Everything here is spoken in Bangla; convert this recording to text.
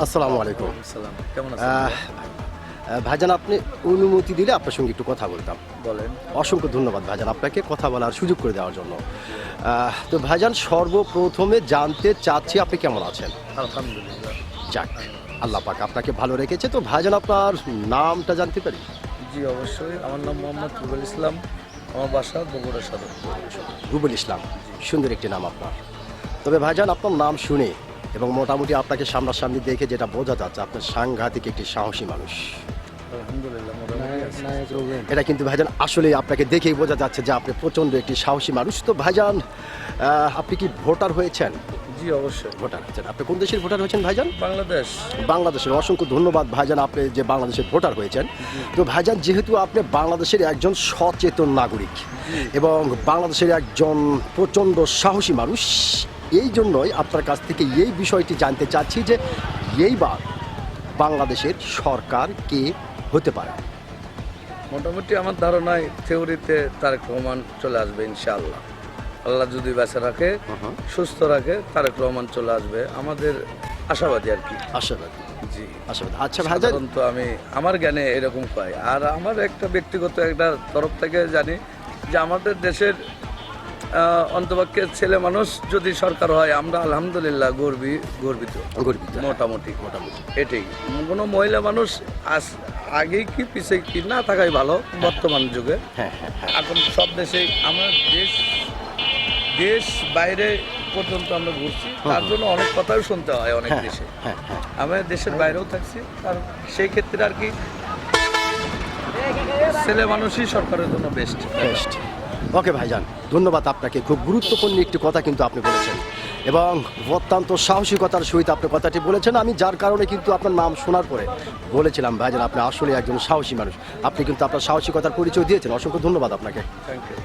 আসসালামু আলাইকুম। সালাম, কেমন আছেন? ভাইজান, আপনি অনুমতি দিলে আপনার সঙ্গে একটু কথা বলতাম। বলেন। অসংখ্য ধন্যবাদ ভাইজান আপনাকে কথা বলার সুযোগ করে দেওয়ার জন্য। তো ভাইজান, সর্বপ্রথমে জানতে চাচ্ছি আপনি কেমন আছেন? আলহামদুলিল্লাহ। যাক, আল্লাহ পাক আপনাকে ভালো রেখেছে। তো ভাইজান, আপনার নামটা জানতে পারি? জি অবশ্যই, আমার নাম মোহাম্মদ রুবেল ইসলাম, আমার বাসা বগুড়া সদর। রুবেল ইসলাম, সুন্দর একটি নাম আপনার। তবে ভাইজান, আপনার নাম শুনে এবং মোটামুটি আপনাকে সামনাসামনি দেখে যেটা বোঝা যাচ্ছে, আপনার সাংঘাতিক একটি সাহসী মানুষ। আলহামদুলিল্লাহ, মোটামুটি আছি। এটা কিন্তু ভাইজান আসলে আপনাকে দেখেই বোঝা যাচ্ছে যে আপনি প্রচণ্ড একটি সাহসী মানুষ। তো ভাইজান, আপনি কি ভোটার হয়েছেন? জি অবশ্যই। ভোটার হয়েছেন। আপনি কোন দেশের ভোটার হয়েছেন ভাইজান? বাংলাদেশ। বাংলাদেশের। অসংখ্য ধন্যবাদ ভাইজান, আপনি যে বাংলাদেশের ভোটার হয়েছেন। তো ভাইজান, যেহেতু আপনি বাংলাদেশের একজন সচেতন নাগরিক এবং বাংলাদেশের একজন প্রচণ্ড সাহসী মানুষ, এই জন্যই আপনার কাছ থেকে এই বিষয়টি জানতে চাচ্ছি যে এইবার বাংলাদেশের সরকার কে হতে পারে? মোটামুটি আমার ধারণায় থিওরিতে তারেক রহমান চলে আসবে ইনশাআল্লাহ। আল্লাহ যদি বেঁচে রাখে, সুস্থ রাখে, তারেক রহমান চলে আসবে, আমাদের আশাবাদী আর কি। আশাবাদী। জি আশাবাদী। আচ্ছা ভাইজান, সাধারণত আমি আমার জ্ঞানে এরকম কয়, আর আমার একটা ব্যক্তিগত একটা তরফ থেকে জানি যে আমাদের দেশের অন্তপক্ষে ছেলে মানুষ যদি সরকার হয়, আমরা আলহামদুলিল্লাহ গর্বিত মোটামুটি এটাই। কোনো মহিলা মানুষ আগেই কি পিছিয়ে কি না থাকাই ভালো বর্তমান যুগে। এখন সব দেশেই আমার দেশ বাইরে পর্যন্ত আমরা ঘুরছি, তার জন্য অনেক কথাও শুনতে হয় অনেক দেশে। আমি দেশের বাইরেও থাকছি, কারণ সেই ক্ষেত্রে আর কি ছেলে মানুষই সরকারের জন্য বেস্ট। ওকে ভাইজান, ধন্যবাদ আপনাকে। খুব গুরুত্বপূর্ণ একটি কথা কিন্তু আপনি বলেছেন এবং অত্যন্ত সাহসিকতার সহিত আপনি কথাটি বলেছেন। আমি যার কারণে কিন্তু আপনার নাম শোনার পরে বলেছিলাম ভাইজান আপনি আসলে একজন সাহসী মানুষ। আপনি কিন্তু আপনার সাহসিকতার পরিচয় দিয়েছেন। অসংখ্য ধন্যবাদ আপনাকে। Thank you.